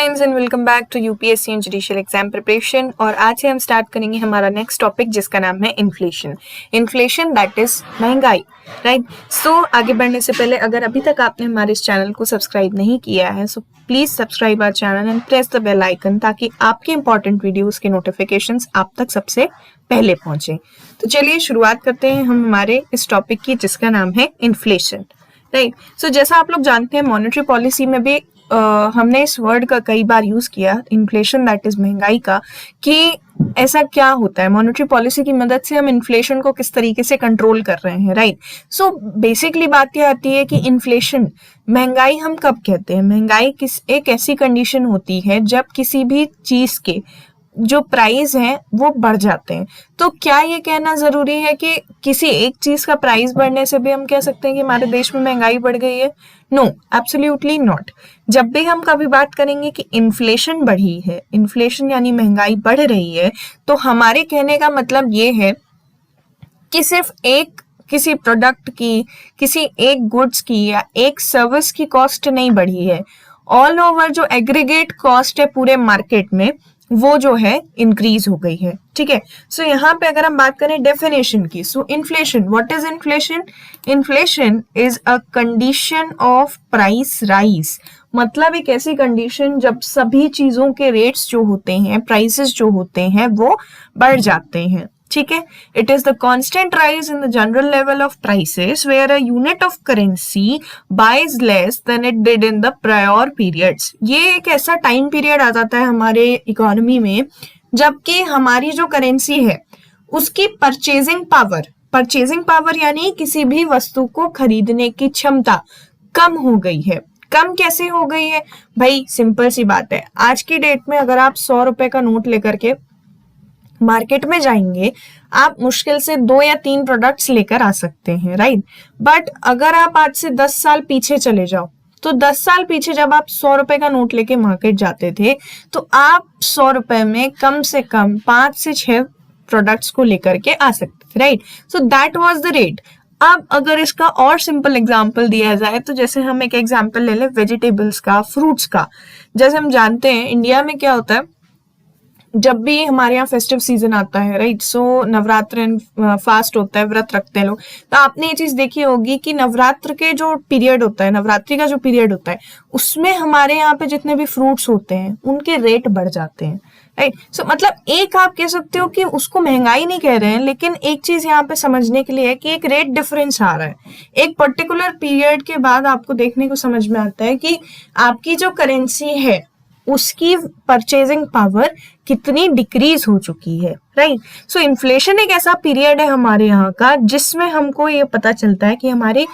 Friends and welcome back to UPSC and judicial exam preparation. और आज से हम स्टार्ट करेंगे हमारा नेक्स्ट टॉपिक जिसका नाम है इन्फ्लेशन। इन्फ्लेशन दैट इज महंगाई, राइट। सो आगे बढ़ने से पहले अगर अभी तक आपने हमारे इस चैनल को सब्सक्राइब नहीं किया है so please subscribe our channel and press the bell icon ताकि आपके इंपॉर्टेंट वीडियोस के नोटिफिकेशंस आप तक सबसे पहले पहुंचे। तो चलिए शुरुआत करते हैं हम हमारे इस टॉपिक की जिसका नाम है इन्फ्लेशन, राइट। सो जैसा आप लोग जानते हैं मॉनेटरी पॉलिसी में भी हमने इस वर्ड का कई बार यूज किया, इन्फ्लेशन दैट इज महंगाई का, कि ऐसा क्या होता है, मॉनेटरी पॉलिसी की मदद से हम इन्फ्लेशन को किस तरीके से कंट्रोल कर रहे हैं, राइट। सो बेसिकली बात यह आती है कि इन्फ्लेशन, महंगाई हम कब कहते हैं। महंगाई एक ऐसी कंडीशन होती है जब किसी भी चीज के जो प्राइस हैं वो बढ़ जाते हैं। तो क्या ये कहना जरूरी है कि किसी एक चीज का प्राइस बढ़ने से भी हम कह सकते हैं कि हमारे देश में महंगाई बढ़ गई है? No, absolutely not. जब भी हम कभी बात करेंगे कि इन्फ्लेशन बढ़ी है, इन्फ्लेशन यानी महंगाई बढ़ रही है, तो हमारे कहने का मतलब ये है कि सिर्फ एक किसी प्रोडक्ट की, किसी एक गुड्स की या एक सर्विस की कॉस्ट नहीं बढ़ी है, ऑल ओवर जो एग्रीगेट कॉस्ट है पूरे मार्केट में वो जो है इंक्रीज हो गई है, ठीक है। सो यहाँ पे अगर हम बात करें डेफिनेशन की, सो inflation, what is inflation? Inflation is a condition of price rise. मतलब एक ऐसी कंडीशन जब सभी चीजों के रेट्स जो होते हैं, प्राइसेस जो होते हैं वो बढ़ जाते हैं, ठीक है। It is the constant rise in the general level of prices where a unit of currency buys less than it did in the prior periods. ये एक ऐसा टाइम पीरियड आ जाता है हमारे इकोनॉमी में जबकि हमारी जो करेंसी है उसकी परचेजिंग पावर यानी किसी भी वस्तु को खरीदने की क्षमता कम हो गई है। कम कैसे हो गई है भाई? सिंपल सी बात है, आज की डेट में अगर आप 100 रुपए का नोट लेकर के मार्केट में जाएंगे आप मुश्किल से 2 या 3 प्रोडक्ट्स लेकर आ सकते हैं, राइट। बट अगर आप आज से 10 साल पीछे चले जाओ तो 10 साल पीछे जब आप 100 रुपए का नोट लेके मार्केट जाते थे तो आप 100 रुपए में कम से कम 5 से 6 प्रोडक्ट्स को लेकर के आ सकते थे, right. So that was the rate. अब अगर इसका और सिंपल एग्जाम्पल दिया जाए तो जैसे हम एक एग्जाम्पल ले लें वेजिटेबल्स का, फ्रूट्स का। जैसे हम जानते हैं इंडिया में क्या होता है, जब भी हमारे यहाँ फेस्टिव सीजन आता है, राइट, सो नवरात्र फास्ट होता है, व्रत रखते हैं लोग। तो आपने ये चीज देखी होगी कि नवरात्र के जो पीरियड होता है, नवरात्रि का जो पीरियड होता है, उसमें हमारे यहाँ पे जितने भी फ्रूट्स होते हैं उनके रेट बढ़ जाते हैं, राइट। सो मतलब एक आप कह सकते हो कि उसको महंगाई नहीं कह रहे हैं, लेकिन एक चीज यहाँ पे समझने के लिए है कि एक रेट डिफरेंस आ रहा है। एक पर्टिकुलर पीरियड के बाद आपको देखने को समझ में आता है कि आपकी जो करेंसी है उसकी परचेजिंग पावर कितनी डिक्रीज हो चुकी है, राइट। सो इन्फ्लेशन एक ऐसा पीरियड है हमारे यहाँ का जिसमें हमको ये पता चलता है कि हमारी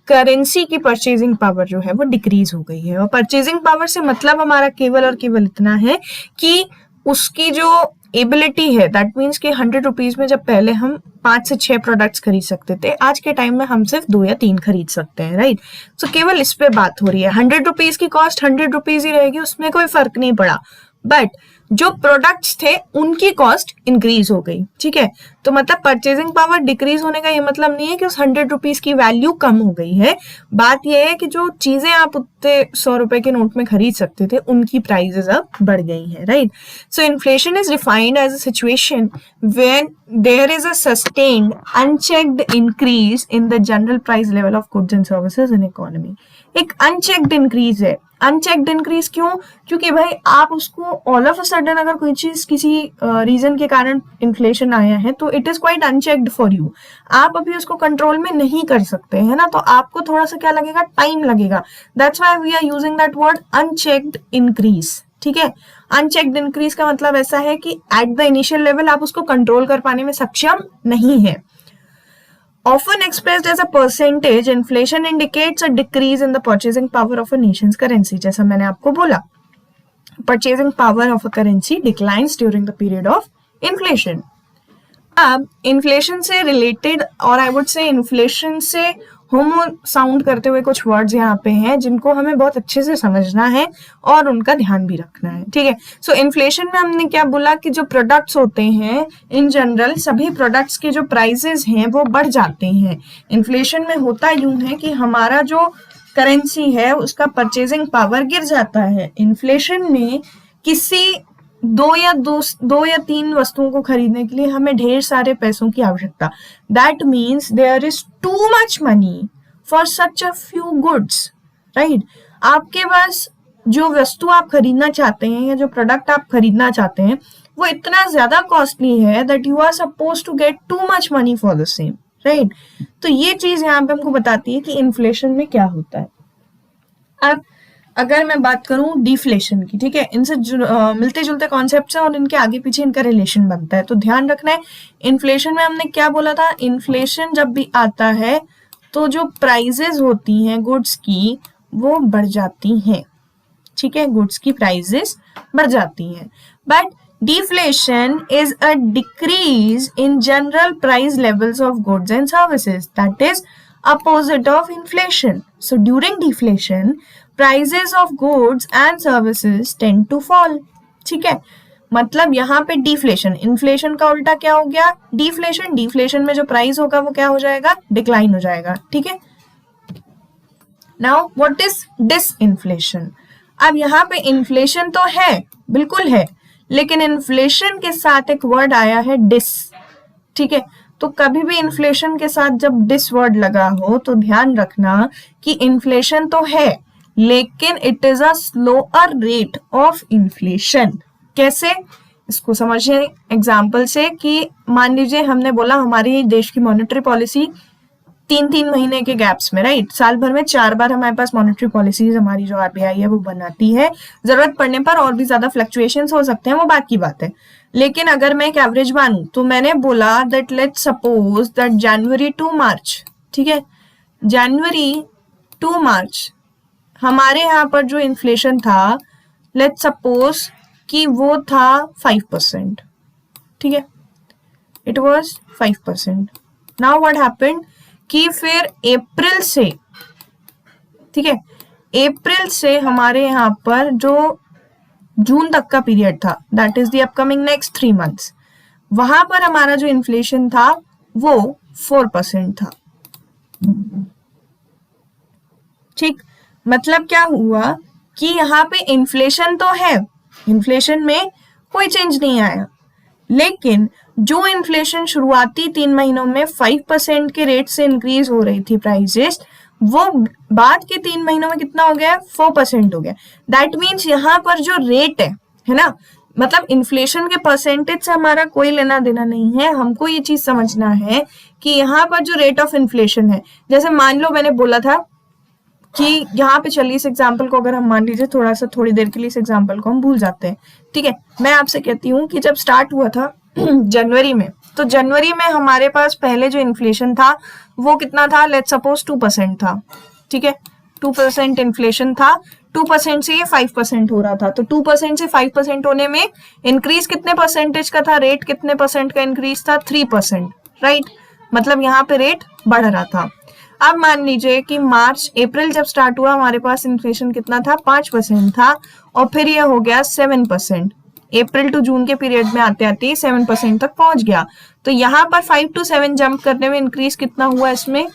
करेंसी की परचेजिंग पावर जो है वो डिक्रीज हो गई है। और परचेजिंग पावर से मतलब हमारा केवल और केवल इतना है कि उसकी जो एबिलिटी है, दैट मीन्स कि 100 रुपीज में जब पहले हम 5 से 6 प्रोडक्ट्स खरीद सकते थे, आज के टाइम में हम सिर्फ 2 या 3 खरीद सकते हैं, राइट। सो केवल इस पे बात हो रही है। 100 रुपीज की कॉस्ट 100 रुपीज ही रहेगी, उसमें कोई फर्क नहीं पड़ा, बट जो प्रोडक्ट्स थे उनकी कॉस्ट इंक्रीज हो गई, ठीक है। तो मतलब परचेजिंग पावर डिक्रीज होने का ये मतलब नहीं है कि उस 100 रुपीज की वैल्यू कम हो गई है। बात यह है कि जो चीजें आप उतने 100 रुपए के नोट में खरीद सकते थे उनकी प्राइसेस अब बढ़ गई है, right. So inflation is defined as a situation when there is a sustained unchecked increase in the general price level of goods and services in economy. एक अनचेक्ड इंक्रीज है। अनचेक्ड इंक्रीज क्यों? क्योंकि भाई आप उसको ऑल ऑफ अ सडन अगर कोई चीज किसी रीजन के कारण इन्फ्लेशन आया है तो it is quite unchecked for you. आप अभी उसको कंट्रोल में नहीं कर सकते है ना, तो आपको थोड़ा सा क्या लगेगा, टाइम लगेगा। That's why we are using that word unchecked increase, ठीक है। अनचेक्ड इंक्रीज का मतलब ऐसा है कि एट द इनिशियल लेवल आप उसको कंट्रोल कर पाने में सक्षम नहीं है। Often expressed as a percentage, inflation indicates a decrease in the purchasing power of a nation's currency. जैसा मैंने आपको बोला, purchasing power of a currency declines during the period of inflation. अब इन्फ्लेशन से रिलेटेड और आई वुड से इन्फ्लेशन से होमो sound करते हुए कुछ वर्ड्स यहाँ पे हैं जिनको हमें बहुत अच्छे से समझना है और उनका ध्यान भी रखना है, ठीक है। सो इन्फ्लेशन में हमने क्या बोला कि जो प्रोडक्ट्स होते हैं इन जनरल सभी प्रोडक्ट्स के जो प्राइसेस हैं वो बढ़ जाते हैं। इन्फ्लेशन में होता यूं है कि हमारा जो करेंसी है उसका परचेजिंग पावर गिर जाता है। इन्फ्लेशन में किसी दो या तीन वस्तुओं को खरीदने के लिए हमें ढेर सारे पैसों की आवश्यकता, that means there is too much money for such a few goods, right. आपके पास जो वस्तु आप खरीदना चाहते हैं या जो प्रोडक्ट आप खरीदना चाहते हैं वो इतना ज्यादा कॉस्टली है that you are suppose to get too much money for the same, right. तो ये चीज यहाँ पे हमको बताती है कि इन्फ्लेशन में क्या होता है। अब अगर मैं बात करूं डिफ्लेशन की, ठीक है, इनसे मिलते जुलते कॉन्सेप्ट्स हैं और इनके आगे पीछे इनका रिलेशन बनता है, तो ध्यान रखना है। इन्फ्लेशन में हमने क्या बोला था, इन्फ्लेशन जब भी आता है तो जो प्राइजेस होती हैं गुड्स की वो बढ़ जाती हैं, ठीक है, गुड्स की प्राइजेस बढ़ जाती हैं। But deflation is a decrease in general price levels of goods and services, that is opposite of inflation. So during deflation prices of goods and services tend to fall, ठीक है। मतलब यहाँ पे deflation, inflation का उल्टा क्या हो गया, डिफ्लेशन। डिफ्लेशन में जो प्राइस होगा वो क्या हो जाएगा, डिक्लाइन हो जाएगा, ठीक है। Now what is disinflation. अब यहाँ पे इन्फ्लेशन तो है, बिल्कुल है, लेकिन इन्फ्लेशन के साथ एक वर्ड आया है डिस, ठीक है। तो कभी भी इन्फ्लेशन के साथ जब डिस वर्ड लगा हो तो ध्यान रखना कि इन्फ्लेशन तो है लेकिन it is a slower rate of inflation. कैसे, इसको समझिए एग्जाम्पल से कि मान लीजिए हमने बोला हमारी देश की मॉनेटरी पॉलिसी 3-3 महीने के गैप्स में, राइट, साल भर में 4 बार हमारे पास मॉनेटरी पॉलिसीज हमारी जो आरबीआई है वो बनाती है। जरूरत पड़ने पर और भी ज्यादा फ्लक्चुएशंस हो सकते हैं, वो बात की बात है, लेकिन अगर मैं एक एवरेज मानूं तो मैंने बोला that let's suppose that January to March, ठीक है, जनवरी टू मार्च हमारे यहाँ पर जो इन्फ्लेशन था लेट्स सपोज कि वो था 5%, ठीक है, it was 5%। Now what happened कि फिर अप्रैल से, ठीक है, अप्रैल से हमारे यहाँ पर जो जून तक का पीरियड था, that is the upcoming next 3 months, वहां पर हमारा जो इन्फ्लेशन था वो 4% था, ठीक। मतलब क्या हुआ कि यहाँ पे इन्फ्लेशन तो है, इन्फ्लेशन में कोई चेंज नहीं आया, लेकिन जो इन्फ्लेशन शुरुआती 3 महीनों में 5% के रेट से इंक्रीज हो रही थी प्राइसेस, वो बाद के 3 महीनों में कितना हो गया, 4% हो गया। दैट मीन्स यहाँ पर जो रेट है ना, मतलब इन्फ्लेशन के परसेंटेज से हमारा कोई लेना देना नहीं है, हमको ये चीज समझना है कि यहाँ पर जो रेट ऑफ इन्फ्लेशन है, जैसे मान लो मैंने बोला था कि यहाँ पे चलिए इस एग्जाम्पल को अगर हम मान लीजिए थोड़ी देर के लिए इस एग्जाम्पल को हम भूल जाते हैं, ठीक है। मैं आपसे कहती हूँ कि जब स्टार्ट हुआ था जनवरी में, तो जनवरी में हमारे पास पहले जो इन्फ्लेशन था वो कितना था, लेट्स सपोज 2% था, ठीक है, 2% इन्फ्लेशन था, 2% से ये 5% हो रहा था, तो 2% से 5% होने में इंक्रीज कितने परसेंटेज का था, रेट कितने परसेंट का इंक्रीज था, 3%, राइट। मतलब यहाँ पे रेट बढ़ रहा था। अब मान लीजिए कि मार्च अप्रैल जब स्टार्ट हुआ हमारे पास इन्फ्लेशन कितना था, 5% था, और फिर ये हो गया 7%, अप्रैल टू जून के पीरियड में आते आते 7% तक पहुंच गया। तो यहाँ पर 5 to 7 जंप करने में इंक्रीज कितना हुआ, इसमें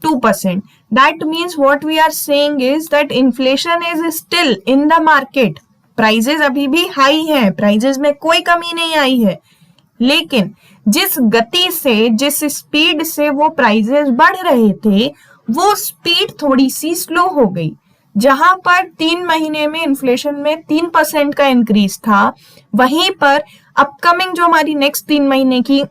2%। That means what we are saying is that inflation is still in the market, prices अभी भी हाई हैं, प्राइजेस में कोई कमी नहीं आई है, लेकिन जिस गति से, जिस स्पीड से वो प्राइजेस बढ़ रहे थे वो स्पीड थोड़ी सी स्लो हो गई। जहां पर 3 महीने में इन्फ्लेशन में 3% का इंक्रीज था, वहीं पर अपकमिंग जो हमारी नेक्स्ट 3 महीने की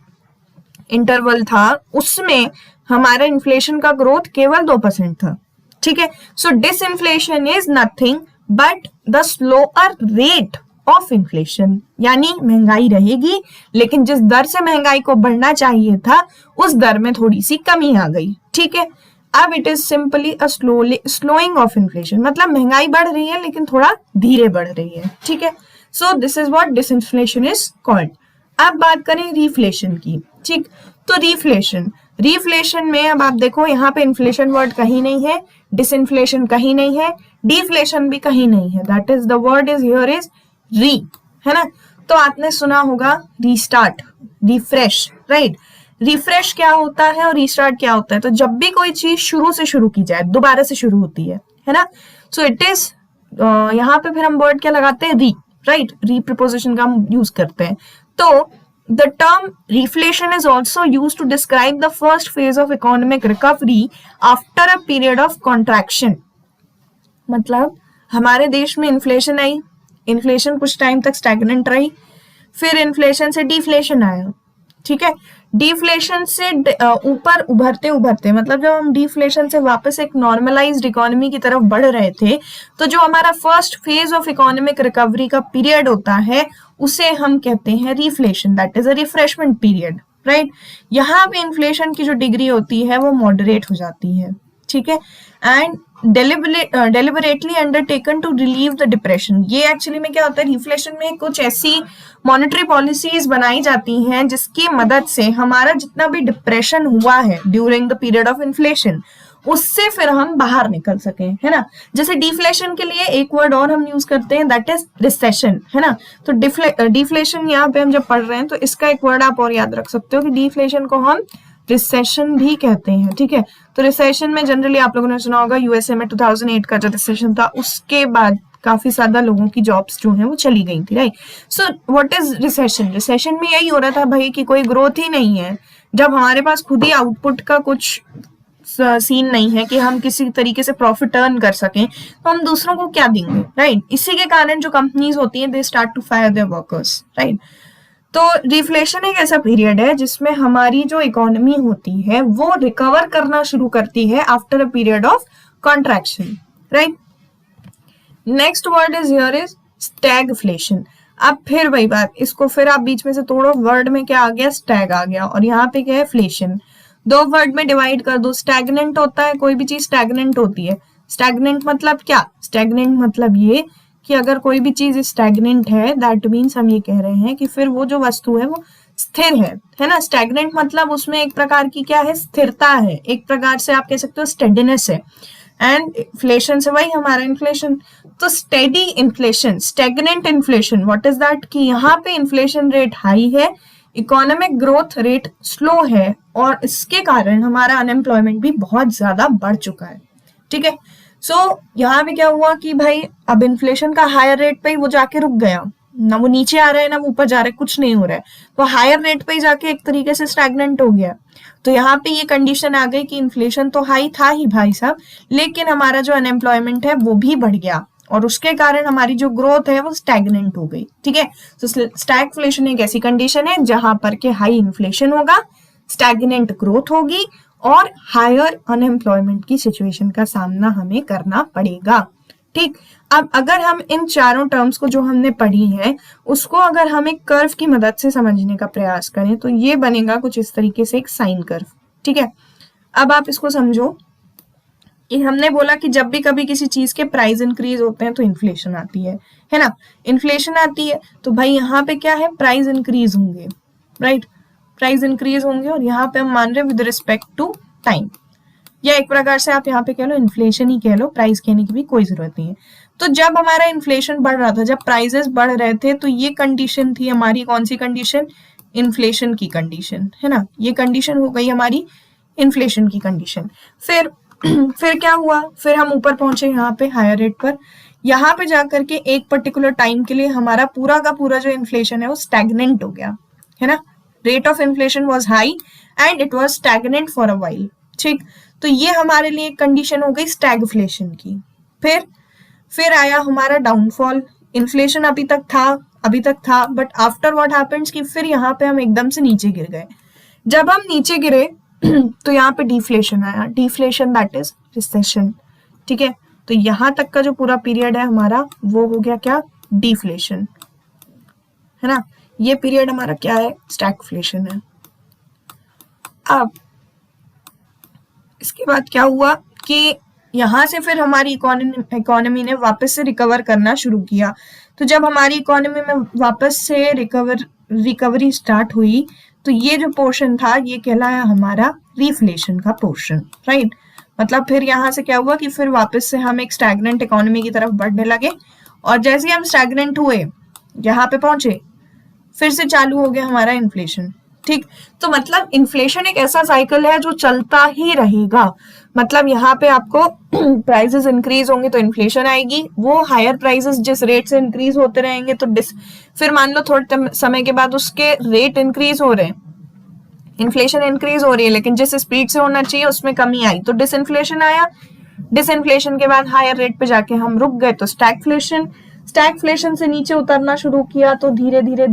इंटरवल था उसमें हमारा इन्फ्लेशन का ग्रोथ केवल 2% था, ठीक है। So disinflation is nothing but the slower rate of inflation, यानी महंगाई रहेगी लेकिन जिस दर से महंगाई को बढ़ना चाहिए था उस दर में थोड़ी सी कमी आ गई, ठीक है। अब it is simply a slowing of inflation, मतलब महंगाई बढ़ रही है लेकिन थोड़ा धीरे बढ़ रही है, ठीक है। So this is what disinflation is called. अब बात करें रिफ्लेशन की, ठीक। तो रिफ्लेशन में अब आप देखो यहाँ पे इन्फ्लेशन वर्ड कहीं नहीं है, डिसइन्फ्लेशन कहीं नहीं है, डिफ्लेशन भी कहीं नहीं है, that is the word is here is री, है ना। तो आपने सुना होगा रीस्टार्ट, रिफ्रेश, राइट। रिफ्रेश क्या होता है और रीस्टार्ट क्या होता है, तो जब भी कोई चीज शुरू से शुरू की जाए, दोबारा से शुरू होती है, है ना। सो इट इज, यहाँ पे फिर हम वर्ड क्या लगाते हैं, री, राइट, री प्रीपोजिशन का हम यूज करते हैं। तो the term reflation is also used to describe the first phase of economic recovery after a period of contraction. मतलब हमारे देश में इन्फ्लेशन आई, इन्फ्लेशन कुछ टाइम तक स्टैग्नेंट रही, फिर इन्फ्लेशन से डिफ्लेशन आया, ठीक है। डिफ्लेशन से ऊपर उभरते उभरते, मतलब जब हम डिफ्लेशन से वापस एक नॉर्मलाइज्ड इकोनॉमी की तरफ बढ़ रहे थे, तो जो हमारा first phase of economic recovery का पीरियड होता है उसे हम कहते हैं reflation, that is a refreshment period, right. यहाँ पे इन्फ्लेशन की जो डिग्री होती है वो मॉडरेट हो जाती है, ठीक है। And deliberately undertaken to relieve the depression. ये एक्चुअली में क्या होता है, रिफ्लेशन में कुछ ऐसी मॉनेटरी पॉलिसीज बनाई जाती हैं जिसकी मदद से हमारा जितना भी डिप्रेशन हुआ है during the period of inflation, उससे फिर हम बाहर निकल सके, है ना। जैसे डिफ्लेशन के लिए एक वर्ड और हम यूज करते हैं, दैट इज रिसेशन, है ना। तो डिफ्लेशन यहाँ पे हम जब पढ़ रहे हैं तो इसका एक वर्ड आप और याद रख सकते हो कि डिफ्लेशन को हम रिसेशन भी कहते हैं, ठीक है। तो रिसेशन में जनरली आप लोगों ने सुना होगा यूएसए में 2008 का जो रिसेशन था, उसके बाद काफी ज्यादा लोगों की जॉब्स जो है वो चली गई थी, right. So what is recession, recession में यही हो रहा था भाई कि कोई ग्रोथ ही नहीं है, जब हमारे पास खुद ही आउटपुट का कुछ सीन नहीं है कि हम किसी तरीके से प्रॉफिट अर्न कर सकें, तो हम दूसरों को क्या देंगे, राइट। इसी के कारण जो कंपनीज होती हैं they start to fire their workers, right. तो रिफ्लेशन एक ऐसा पीरियड है जिसमें हमारी जो इकोनॉमी होती है वो रिकवर करना शुरू करती है after a period of contraction, right. Next word is here is stagflation. अब फिर वही बात, इसको फिर आप बीच में से तोड़ो, वर्ड में क्या आ गया, स्टैग आ गया, और यहाँ पे क्या है, फ्लेशन। दो वर्ड में डिवाइड कर दो, स्टैग्नेंट होता है, कोई भी चीज स्टैग्नेंट होती है। स्टैग्नेंट मतलब क्या, स्टैग्नेंट मतलब ये कि अगर कोई भी चीज स्टैग्नेंट है, दैट मीन्स हम ये कह रहे हैं कि फिर वो जो वस्तु है वो स्थिर है ना। स्टैग्नेंट मतलब उसमें एक प्रकार की क्या है, स्थिरता है, एक प्रकार से आप कह सकते हो स्टेडीनेस है। एंड इन्फ्लेशन से वही हमारा इन्फ्लेशन, तो steady inflation, stagnant inflation, what is that, कि यहाँ पे इन्फ्लेशन रेट हाई है, इकोनॉमिक ग्रोथ रेट स्लो है, और इसके कारण हमारा अनएम्प्लॉयमेंट भी बहुत ज्यादा बढ़ चुका है, ठीक है। सो यहाँ पे क्या हुआ कि भाई अब इन्फ्लेशन का हायर रेट पे ही वो जाके रुक गया, ना वो नीचे आ रहा है ना वो ऊपर जा रहा है, कुछ नहीं हो रहा है, तो हायर रेट पे ही जाके एक तरीके से स्टैग्नेंट हो गया। तो यहाँ पे ये कंडीशन आ गई कि इन्फ्लेशन तो हाई था ही भाई साहब, लेकिन हमारा जो अनएम्प्लॉयमेंट है वो भी बढ़ गया, और उसके कारण हमारी जो ग्रोथ है वो स्टैग्नेंट हो गई, ठीक है। तो स्टैगफ्लेशन एक ऐसी कंडीशन है जहां पर के हाई इन्फ्लेशन होगा, स्टैग्नेंट ग्रोथ होगी, और हायर अनएम्प्लॉयमेंट की सिचुएशन का सामना हमें करना पड़ेगा, ठीक। अब अगर हम इन चारों टर्म्स को जो हमने पढ़ी है उसको अगर हम एक कर्व की मदद से समझने का प्रयास करें तो ये बनेगा कुछ इस तरीके से, एक साइन कर्व, ठीक है। अब आप इसको समझो कि हमने बोला कि जब भी कभी किसी चीज के प्राइस इंक्रीज होते हैं तो इन्फ्लेशन आती है ना। इन्फ्लेशन आती है तो भाई यहाँ पे क्या है, प्राइस इंक्रीज होंगे, राइट, प्राइस इंक्रीज होंगे, और यहाँ पे हम मान रहे हैं विद रिस्पेक्ट टू टाइम, या एक प्रकार से आप यहाँ पे कह लो इन्फ्लेशन ही कह लो, प्राइस कहने की भी कोई जरूरत नहीं है। तो जब हमारा इन्फ्लेशन बढ़ रहा था, जब प्राइसेस बढ़ रहे थे, तो ये कंडीशन थी हमारी, कौन सी कंडीशन, इन्फ्लेशन की कंडीशन, है ना। ये कंडीशन हो गई हमारी इन्फ्लेशन की कंडीशन। फिर क्या हुआ, फिर हम ऊपर पहुंचे यहाँ पे हायर रेट पर, यहाँ पे जाकर के एक पर्टिकुलर टाइम के लिए हमारा पूरा का पूरा जो इन्फ्लेशन है वो स्टैग्नेंट हो गया, है ना। Rate of inflation was high and it was stagnant for a while, ठीक। तो ये हमारे लिए कंडीशन हो गई स्टैगफ्लेशन की। फिर आया हमारा डाउनफॉल, इन्फ्लेशन अभी तक था, बट आफ्टर व्हाट हैपेंस कि फिर यहाँ पे हम एकदम से नीचे गिर गए। जब हम नीचे गिरे तो यहाँ पे डिफ्लेशन आया, डिफ्लेशन दैट इज रिसेशन, ठीक है। तो यहाँ तक का जो पूरा पीरियड है हमारा वो हो गया क्या, डिफ्लेशन, है ना। ये पीरियड हमारा क्या है, स्टैगफ्लेशन है। अब इसके बाद क्या हुआ कि यहाँ से फिर हमारी इकोनॉमी ने वापस से रिकवर करना शुरू किया। तो जब हमारी इकोनॉमी में वापस से रिकवरी स्टार्ट हुई तो ये जो पोर्शन था ये कहलाया हमारा रिफ्लेशन का पोर्शन, राइट। मतलब फिर यहाँ से क्या हुआ कि फिर वापस से हम एक स्टैग्नेंट इकोनॉमी की तरफ बढ़ने लगे, और जैसे ही हम स्टैग्नेंट हुए यहाँ पे पहुंचे, फिर से चालू हो गया हमारा इन्फ्लेशन, ठीक। तो मतलब इन्फ्लेशन एक ऐसा साइकिल है जो चलता ही रहेगा, मतलब यहाँ पे आपको प्राइसेस इंक्रीज होंगे तो इन्फ्लेशन आएगी, वो हायर प्राइसेस जिस रेट से इंक्रीज होते रहेंगे तो फिर मान लो थोड़े समय के बाद उसके रेट इंक्रीज हो रहे हैं, इन्फ्लेशन इंक्रीज हो रही है लेकिन जिस स्पीड से होना चाहिए उसमें कमी आई तो डिसइन्फ्लेशन आया, डिसइन्फ्लेशन के बाद हायर रेट पे जाके हम रुक गए तो स्टैगफ्लेशन, स्टैगफ्लेशन से नीचे उतरना शुरू किया तो धीरे धीरे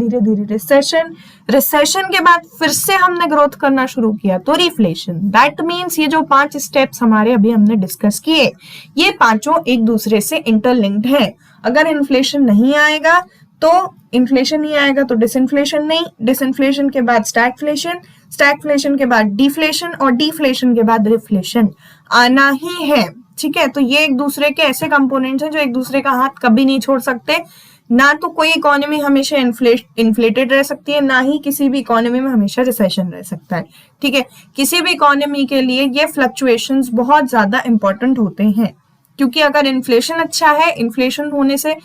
रिसेशन, रिसेशन के बाद फिर से हमने ग्रोथ करना शुरू किया तो रिफ्लेशन। दैट मीन्स ये जो 5 स्टेप्स हमारे अभी हमने डिस्कस किए, ये पांचों एक दूसरे से इंटरलिंक्ड हैं। अगर इन्फ्लेशन नहीं आएगा तो इन्फ्लेशन नहीं आएगा तो डिसइन्फ्लेशन नहीं, डिसइन्फ्लेशन के बाद स्टैगफ्लेशन, स्टैगफ्लेशन के बाद डिफ्लेशन और डिफ्लेशन के बाद रिफ्लेशन आना ही है। ठीक है, तो ये एक दूसरे के ऐसे कंपोनेंट्स हैं जो एक दूसरे का हाथ कभी नहीं छोड़ सकते। ना तो कोई इकोनॉमी हमेशा इन्फ्लेटेड रह सकती है, ना ही किसी भी इकोनॉमी में हमेशा रिसेशन रह सकता है। ठीक है, किसी भी इकोनॉमी के लिए ये फ्लक्चुएशंस बहुत ज्यादा इंपॉर्टेंट होते हैं, क्योंकि अगर इन्फ्लेशन अच्छा है, इन्फ्लेशन होने से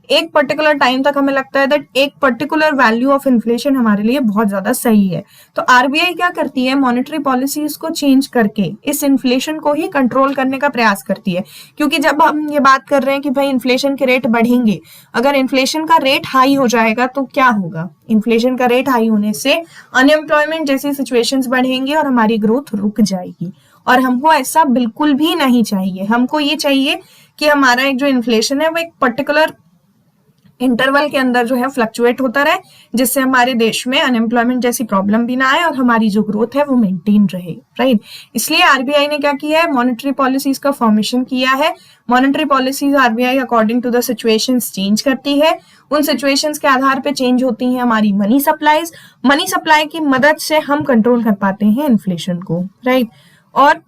एक पर्टिकुलर टाइम तक हमें लगता है दैट एक पर्टिकुलर वैल्यू ऑफ इन्फ्लेशन हमारे लिए बहुत ज्यादा सही है, तो आरबीआई क्या करती है, मॉनेटरी पॉलिसीज को चेंज करके इस इन्फ्लेशन को ही कंट्रोल करने का प्रयास करती है। क्योंकि जब हम ये बात कर रहे हैं कि भाई इन्फ्लेशन के रेट बढ़ेंगे, अगर इन्फ्लेशन का रेट हाई हो जाएगा तो क्या होगा, इन्फ्लेशन का रेट हाई होने से अनएम्प्लॉयमेंट जैसी सिचुएशंस बढ़ेंगी और हमारी ग्रोथ रुक जाएगी, और हमको ऐसा बिल्कुल भी नहीं चाहिए। हमको ये चाहिए कि हमारा एक जो इन्फ्लेशन है वो एक पर्टिकुलर इंटरवल के अंदर जो है फ्लक्चुएट होता रहे, जिससे हमारे देश में अनएम्प्लॉयमेंट जैसी प्रॉब्लम भी ना आए और हमारी जो ग्रोथ है वो मेंटेन रहे। राइट, इसलिए आरबीआई ने क्या किया है, मॉनेटरी पॉलिसीज का फॉर्मेशन किया है। Monetary policies RBI according to the situations change करती है, उन सिचुएशंस के आधार पे चेंज होती है हमारी मनी सप्लाईज, मनी सप्लाई की मदद से हम कंट्रोल कर पाते हैं इन्फ्लेशन को। राइट, और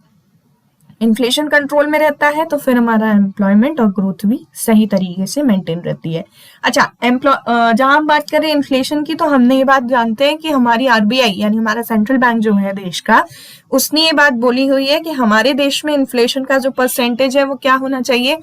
इन्फ्लेशन कंट्रोल में रहता है तो फिर हमारा एम्प्लॉयमेंट और ग्रोथ भी सही तरीके से मेंटेन रहती है। अच्छा, जहां हम बात करें इन्फ्लेशन की, तो हमने ये बात जानते हैं कि हमारी आरबीआई यानी हमारा सेंट्रल बैंक जो है देश का, उसने ये बात बोली हुई है कि हमारे देश में इन्फ्लेशन का जो परसेंटेज है वो क्या होना चाहिए,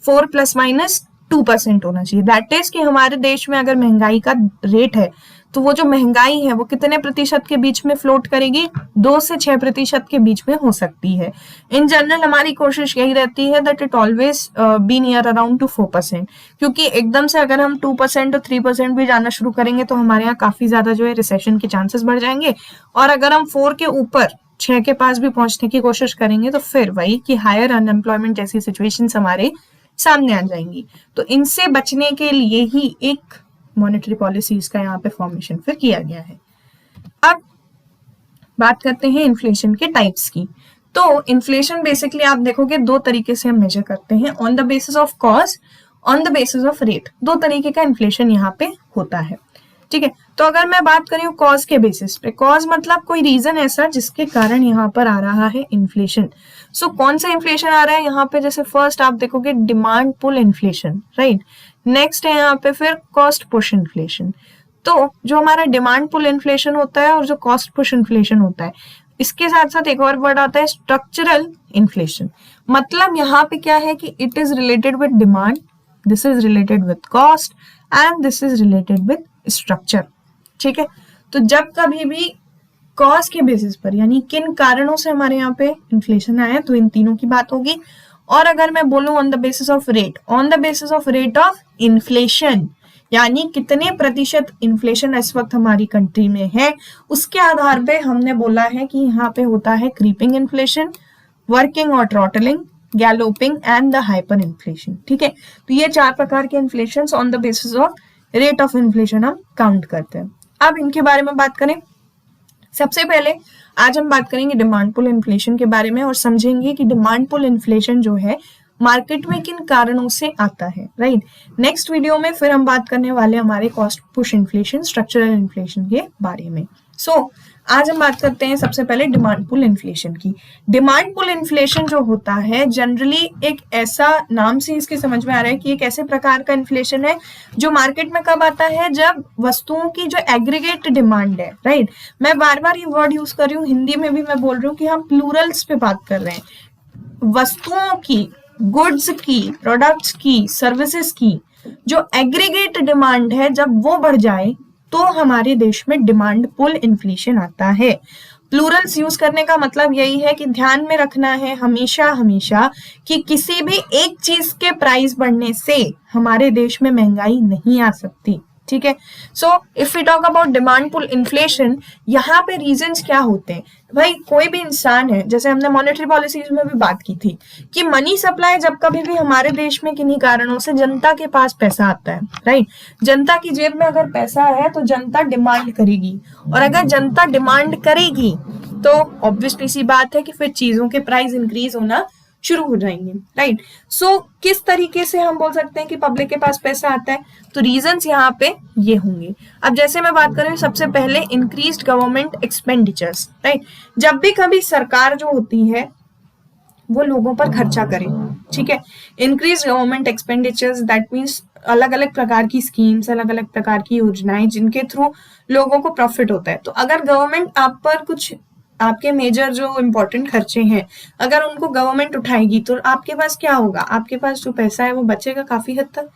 4 ± 2% होना चाहिए। दैट इज कि हमारे देश में अगर महंगाई का रेट है तो वो जो महंगाई है वो कितने प्रतिशत के बीच में फ्लोट करेगी, 2 से 6% के बीच में हो सकती है। इन जनरल हमारी कोशिश यही रहती है that it always be near around two 4%, क्योंकि एकदम से अगर हम 2% और 3% भी जाना शुरू करेंगे तो हमारे यहाँ काफी ज्यादा जो है रिसेशन के चांसेस बढ़ जाएंगे, और अगर हम 4 के ऊपर 6 के पास भी पहुंचने की कोशिश करेंगे तो फिर वही कि हायर अनएम्प्लॉयमेंट जैसी सिचुएशंस हमारे सामने आ जाएंगी। तो इनसे बचने के लिए ही एक मॉनेटरी पॉलिसीज का यहाँ पे फॉर्मेशन फिर किया गया है। अब बात करते हैं इन्फ्लेशन के टाइप्स की। तो इन्फ्लेशन बेसिकली आप देखोगे 2 तरीके से हम मेजर करते हैं, on the basis of cause, on the basis of rate. 2 तरीके का इन्फ्लेशन यहाँ पे होता है। ठीक है, तो अगर मैं बात करूं कॉज के बेसिस पे, कॉज मतलब कोई रीजन ऐसा जिसके कारण यहाँ पर आ रहा है इन्फ्लेशन। सो कौन सा इन्फ्लेशन आ रहा है यहाँ पे, जैसे फर्स्ट आप देखोगे demand pull inflation, right. Next है यहाँ पे फिर कॉस्ट पुश इन्फ्लेशन। तो जो हमारा डिमांड पुल इन्फ्लेशन होता है और जो कॉस्ट पुश इन्फ्लेशन होता है, इसके साथ साथ एक और वर्ड आता है स्ट्रक्चरल इन्फ्लेशन। मतलब यहाँ पे क्या है कि it is related with demand, this is related with cost and this is related with structure. ठीक है, तो जब कभी भी कॉज के बेसिस पर यानी किन कारणों से हमारे यहाँ पे इन्फ्लेशन आया तो इन तीनों की बात होगी। और अगर मैं बोलूं on the basis of rate, on the basis of rate of inflation यानी कितने प्रतिशत इन्फ्लेशन इस वक्त हमारी कंट्री में है, उसके आधार पे हमने बोला है कि यहाँ पे होता है क्रीपिंग इन्फ्लेशन, वर्किंग और throttling, galloping and the hyper inflation. ठीक है, तो ये 4 प्रकार के inflation on the basis of rate of inflation हम काउंट करते हैं। अब इनके बारे में बात करें, सबसे पहले आज हम बात करेंगे डिमांड पुल इन्फ्लेशन के बारे में और समझेंगे कि डिमांड पुल इन्फ्लेशन जो है मार्केट में किन कारणों से आता है। राइट, नेक्स्ट वीडियो में फिर हम बात करने वाले हमारे cost push inflation, structural inflation के बारे में। आज हम बात करते हैं सबसे पहले डिमांड पुल इन्फ्लेशन की। डिमांड पुल इन्फ्लेशन जो होता है जनरली एक ऐसा, नाम से इसके समझ में आ रहा है कि एक ऐसे प्रकार का इन्फ्लेशन है जो मार्केट में कब आता है, जब वस्तुओं की जो एग्रीगेट डिमांड है। राइट, मैं बार बार ये वर्ड यूज कर रही हूँ, हिंदी में भी मैं बोल रही हूँ कि हम प्लूरल्स पे बात कर रहे हैं। वस्तुओं की, गुड्स की, प्रोडक्ट्स की, सर्विसेज की जो एग्रीगेट डिमांड है जब वो बढ़ जाए तो हमारे देश में डिमांड पुल इन्फ्लेशन आता है। प्लूरल्स यूज करने का मतलब यही है कि ध्यान में रखना है हमेशा हमेशा कि किसी भी एक चीज के प्राइस बढ़ने से हमारे देश में महंगाई नहीं आ सकती, ठीक है। So if we talk about demand pull inflation, यहाँ पे रीजंस क्या होते हैं भाई, कोई भी इंसान है, जैसे हमने मॉनेटरी पॉलिसीज में भी बात की थी कि मनी सप्लाई जब कभी भी हमारे देश में किन्हीं कारणों से जनता के पास पैसा आता है, राइट, जनता की जेब में अगर पैसा है तो जनता डिमांड करेगी, और अगर जनता डिमांड करेगी तो ऑब्वियसली सी बात है कि फिर चीजों के प्राइस इंक्रीज होना शुरू हो जाएंगे, राइट। सो किस तरीके से हम बोल सकते हैं कि पब्लिक के पास पैसा आता है, तो रीजंस यहाँ पे ये होंगे। अब जैसे मैं बात करूं, सबसे पहले इंक्रीज्ड गवर्नमेंट एक्सपेंडिचर्स, राइट, जब भी कभी सरकार जो होती है वो लोगों पर खर्चा करे, ठीक है। Increase government expenditures that means अलग अलग प्रकार की स्कीम्स, अलग अलग प्रकार की योजनाएं जिनके थ्रू लोगों को प्रॉफिट होता है। तो अगर गवर्नमेंट आप पर कुछ, आपके मेजर जो इम्पोर्टेंट खर्चे हैं, अगर उनको गवर्नमेंट उठाएगी तो आपके पास क्या होगा, आपके पास जो पैसा है वो बचेगा काफी हद तक।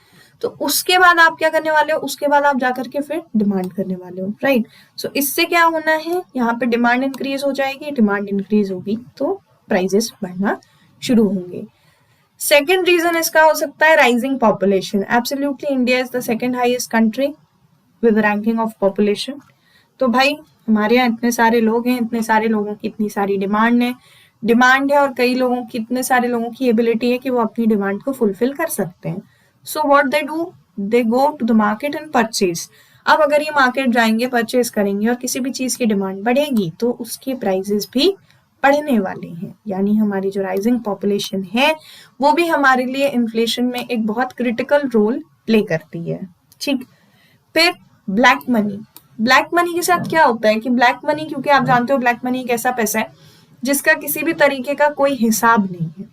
तो उसके बाद आप क्या करने वाले हो, उसके बाद आप जाकर के फिर डिमांड करने वाले हो, राइट। सो इससे क्या होना है, यहाँ पे डिमांड इंक्रीज हो जाएगी, डिमांड इंक्रीज होगी तो प्राइजेस बढ़ना शुरू होंगे। सेकेंड रीजन इसका हो सकता है rising population. Absolutely India is the second highest country with ranking of population. तो भाई हमारे यहाँ इतने सारे लोग हैं, इतने सारे लोगों की इतनी सारी डिमांड है और कई लोगों की, इतने सारे लोगों की एबिलिटी है कि वो अपनी डिमांड को फुलफिल कर सकते हैं। So what they do, they go to the market and purchase. अब अगर ये मार्केट जाएंगे, परचेज करेंगे और किसी भी चीज की डिमांड बढ़ेगी तो उसके प्राइजेस भी बढ़ने वाले हैं, यानी हमारी जो राइजिंग पॉपुलेशन है वो भी हमारे लिए इन्फ्लेशन में एक बहुत क्रिटिकल रोल प्ले करती है, ठीक। फिर ब्लैक मनी, ब्लैक मनी के साथ क्या होता है कि ब्लैक मनी, क्योंकि आप जानते हो ब्लैक मनी एक ऐसा पैसा है जिसका किसी भी तरीके का कोई हिसाब नहीं है,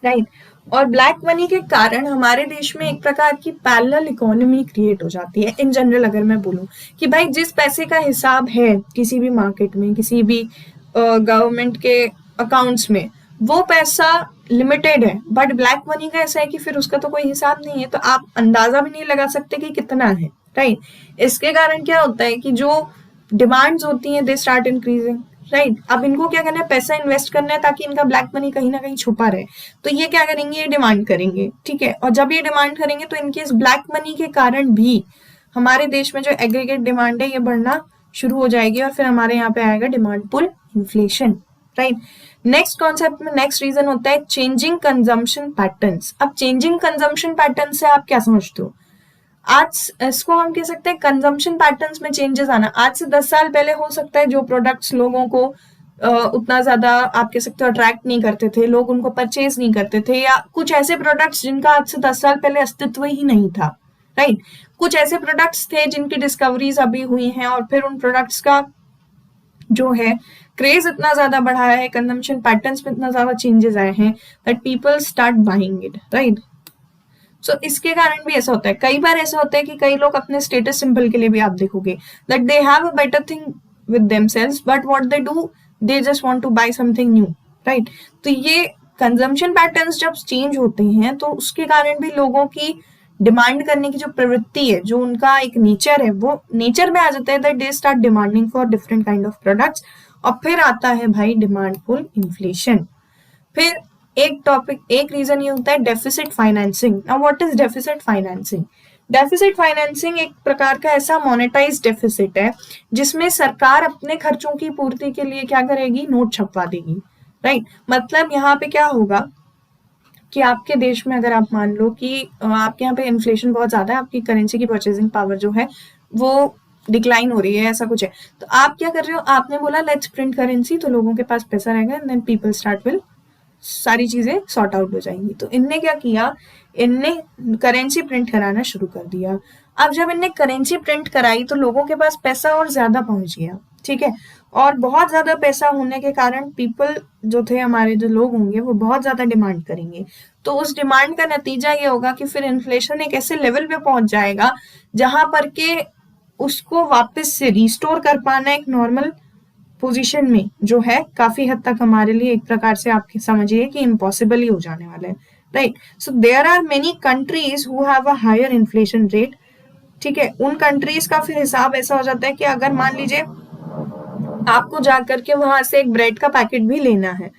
राइट। और ब्लैक मनी के कारण हमारे देश में एक प्रकार की पैरेलल इकोनॉमी क्रिएट हो जाती है। इन जनरल अगर मैं बोलूं कि भाई जिस पैसे का हिसाब है किसी भी मार्केट में, किसी भी गवर्नमेंट के अकाउंट्स में, वो पैसा लिमिटेड है, बट ब्लैक मनी का ऐसा है कि फिर उसका तो कोई हिसाब नहीं है, तो आप अंदाजा भी नहीं लगा सकते कि कितना है, राइट। इसके कारण क्या होता है कि जो डिमांड्स होती हैं दे स्टार्ट इंक्रीजिंग, राइट। अब इनको क्या करना है, पैसा इन्वेस्ट करना है ताकि इनका ब्लैक मनी कहीं ना कहीं छुपा रहे, तो ये क्या करेंगे, ये डिमांड करेंगे, ठीक है। और जब ये डिमांड करेंगे तो इनके इस ब्लैक मनी के कारण भी हमारे देश में जो एग्रीगेट डिमांड है ये बढ़ना शुरू हो जाएगी और फिर हमारे यहाँ पे आएगा demand pull inflation, right. Next concept में नेक्स्ट रीजन होता है चेंजिंग कंजम्पशन पैटर्न्स। अब चेंजिंग कंजम्पशन पैटर्न से आप क्या समझते हो, आज इसको हम कह सकते हैं कंजम्पशन पैटर्न्स में चेंजेस आना। आज से 10 साल पहले हो सकता है जो प्रोडक्ट्स लोगों को उतना ज्यादा आप कह सकते हो अट्रैक्ट नहीं करते थे, लोग उनको परचेज नहीं करते थे, या कुछ ऐसे प्रोडक्ट्स जिनका आज से 10 साल पहले अस्तित्व ही नहीं था, राइट। कुछ ऐसे प्रोडक्ट्स थे जिनकी डिस्कवरीज अभी हुई हैं और फिर उन प्रोडक्ट्स का जो है क्रेज इतना ज्यादा बढ़ा है, कंजम्पशन पैटर्न्स में इतना ज्यादा चेंजेस आए हैं that people start buying it, right. So इसके कारण भी ऐसा होता है, कई बार ऐसा होता है कि कई लोग अपने स्टेटस सिंबल के लिए भी आप देखोगे that they have a better thing with themselves, but what they do, they just want to buy something new, right. तो ये कंजम्पशन पैटर्न्स जब चेंज होते हैं तो उसके कारण भी लोगों की डिमांड करने की जो प्रवृत्ति है, जो उनका एक नेचर है, वो नेचर में आ जाता है that they start demanding for different kind of products, और फिर आता है भाई डिमांड पुल इन्फ्लेशन। फिर एक रीजन ये होता है deficit financing. Now what is deficit financing? Deficit financing एक प्रकार का ऐसा मोनेटाइज डेफिसिट है जिसमें सरकार अपने खर्चों की पूर्ति के लिए क्या करेगी, नोट छपवा देगी, राइट। मतलब यहाँ पे क्या होगा कि आपके देश में अगर आप मान लो कि आपके यहाँ पे इन्फ्लेशन बहुत ज्यादा है, आपकी करेंसी की परचेजिंग पावर जो है वो डिक्लाइन हो रही है, ऐसा कुछ है, तो आप क्या कर रहे हो, आपने बोला लेट्स प्रिंट करेंसी, तो लोगों के पास पैसा रहेगा and then people start will, सारी चीजें सॉर्ट आउट हो जाएंगी। तो इनने क्या किया, इनने करेंसी प्रिंट कराना शुरू कर दिया। अब जब इनने करेंसी प्रिंट कराई तो लोगों के पास पैसा और ज्यादा पहुंच गया, ठीक है। और बहुत ज्यादा पैसा होने के कारण पीपल जो थे, हमारे जो लोग होंगे, वो बहुत ज्यादा डिमांड करेंगे। तो उस डिमांड का नतीजा ये होगा कि फिर इन्फ्लेशन एक ऐसे लेवल पे पहुंच जाएगा जहां पर के उसको वापस से रिस्टोर कर पाना एक नॉर्मल पोजीशन में जो है काफी हद तक हमारे लिए एक प्रकार से आप समझिए कि इम्पॉसिबल ही हो जाने वाला है, right. So there are many countries who have a higher inflation rate, ठीक है। उन कंट्रीज का फिर हिसाब ऐसा हो जाता है कि अगर मान लीजिए आपको जा करके वहां से एक ब्रेड का पैकेट भी लेना है।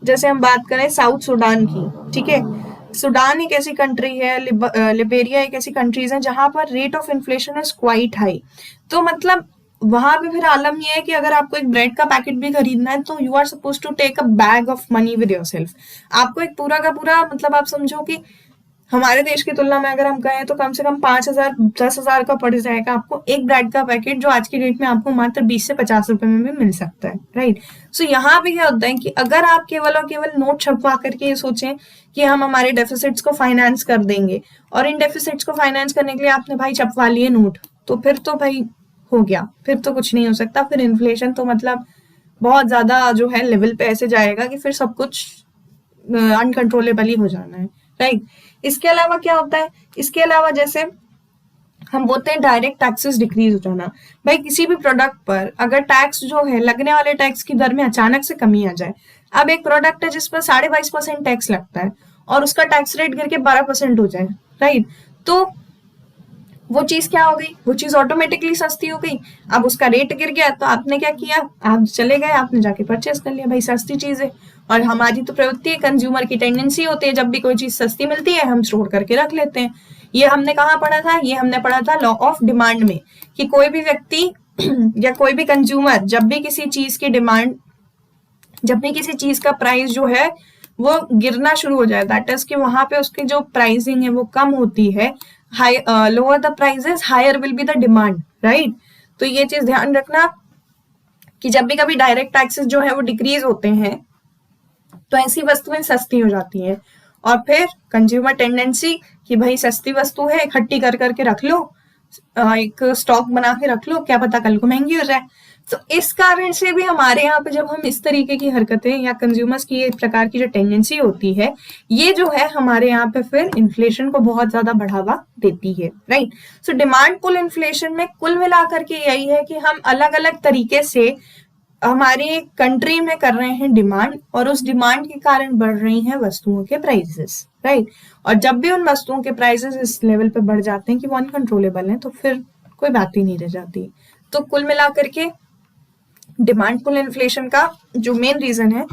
जैसे हम बात करें साउथ सूडान की, ठीक है, सूडान एक ऐसी कंट्री है, लिबेरिया एक ऐसी कंट्रीज है जहां पर rate of inflation is quite high. तो मतलब वहां पे फिर आलम ये है कि अगर आपको एक ब्रेड का पैकेट भी खरीदना है तो you are suppose to take a bag of money with yourself. आपको एक पूरा का पूरा, मतलब आप समझो कि हमारे देश की तुलना में अगर हम कहें तो कम से कम 5,000 10,000 का पड़ जाएगा आपको एक ब्रेड का पैकेट, जो आज की डेट में आपको मात्र 20 से 50 रुपए में भी मिल सकता है, राइट। सो यहाँ पे क्या होता है कि अगर आप केवल और केवल नोट छपवा करके ये सोचें कि हम हमारे डेफिसिट्स को फाइनेंस कर देंगे, और इन डेफिसिट्स को फाइनेंस करने के लिए आपने भाई छपवा लिए नोट, तो फिर तो भाई हो गया, फिर तो कुछ नहीं हो सकता। फिर इन्फ्लेशन तो मतलब बहुत ज्यादा जो है लेवल पे ऐसे जाएगा कि फिर सब कुछ अनकंट्रोलेबल ही हो जाना है, राइट। इसके अलावा क्या होता है, इसके अलावा जैसे हम बोलते हैं डायरेक्ट टैक्सेस डिक्रीज हो जाना। भाई किसी भी प्रोडक्ट पर अगर टैक्स जो है, लगने वाले टैक्स की दर में अचानक से कमी आ जाए, अब एक प्रोडक्ट है जिस पर 22.5% टैक्स लगता है और उसका टैक्स रेट गिर के 12% हो जाए, राइट, तो वो चीज क्या हो गई, वो चीज ऑटोमेटिकली सस्ती हो गई। अब उसका रेट गिर गया तो आपने क्या किया, आप चले गए, आपने जाके परचेस कर लिया, भाई सस्ती चीज है। और हमारी तो प्रवृत्ति है, कंज्यूमर की टेंडेंसी होती है, जब भी कोई चीज सस्ती मिलती है हम स्टोर करके रख लेते हैं। ये हमने कहाँ पढ़ा था, ये हमने पढ़ा था लॉ ऑफ डिमांड में, कि कोई भी व्यक्ति या कोई भी कंज्यूमर जब भी किसी चीज की डिमांड, जब भी किसी चीज का प्राइस जो है वो गिरना शुरू हो जाए, दैट इज कि वहां पे उसकी जो प्राइसिंग है वो कम होती है, lower the prices higher will be the demand, right. तो ये चीज ध्यान रखना कि जब भी कभी डायरेक्ट टैक्सेस जो है वो डिक्रीज होते हैं तो ऐसी वस्तुएं सस्ती हो जाती हैं, और फिर कंज्यूमर टेंडेंसी कि भाई सस्ती वस्तु है इकट्ठी कर करके रख लो, एक स्टॉक बना के रख लो, क्या पता कल को महंगी हो जाए। तो इस कारण से भी हमारे यहाँ पे जब हम इस तरीके की हरकतें या कंज्यूमर्स की एक प्रकार की जो टेंडेंसी होती है, ये जो है हमारे यहाँ पे फिर इन्फ्लेशन को बहुत ज्यादा बढ़ावा देती है, right. So demand pull inflation में कुल मिलाकर के यही है कि हम अलग अलग तरीके से हमारी कंट्री में कर रहे हैं डिमांड, और उस डिमांड के कारण बढ़ रही हैं वस्तुओं के प्राइसेस, राइट। और जब भी उन वस्तुओं के प्राइसेस इस लेवल पे बढ़ जाते हैं कि वो अनकंट्रोलेबल हैं, तो फिर कोई बात ही नहीं रह जाती। तो कुल मिलाकर के डिमांड पुल इन्फ्लेशन का जो मेन रीजन है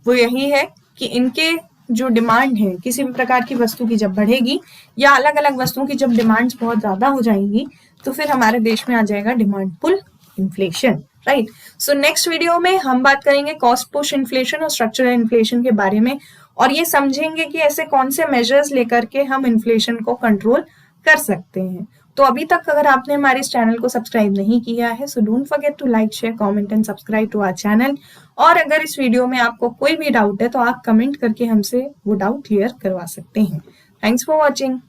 वो यही है कि इनके जो डिमांड है किसी भी प्रकार की वस्तु की जब बढ़ेगी, या अलग अलग वस्तुओं की जब डिमांड्स बहुत ज्यादा हो जाएंगी, तो फिर हमारे देश में आ जाएगा demand pull inflation, right. So next video में हम बात करेंगे कॉस्ट पुश इन्फ्लेशन और स्ट्रक्चरल इन्फ्लेशन के बारे में, और ये समझेंगे कि ऐसे कौन से मेजर्स लेकर के हम इन्फ्लेशन को कंट्रोल कर सकते हैं। तो अभी तक अगर आपने हमारे इस चैनल को सब्सक्राइब नहीं किया है, so don't forget to like share comment and subscribe to our channel. और अगर इस वीडियो में आपको कोई भी डाउट है तो आप कमेंट करके हमसे वो डाउट क्लियर करवा सकते हैं। Thanks for watching.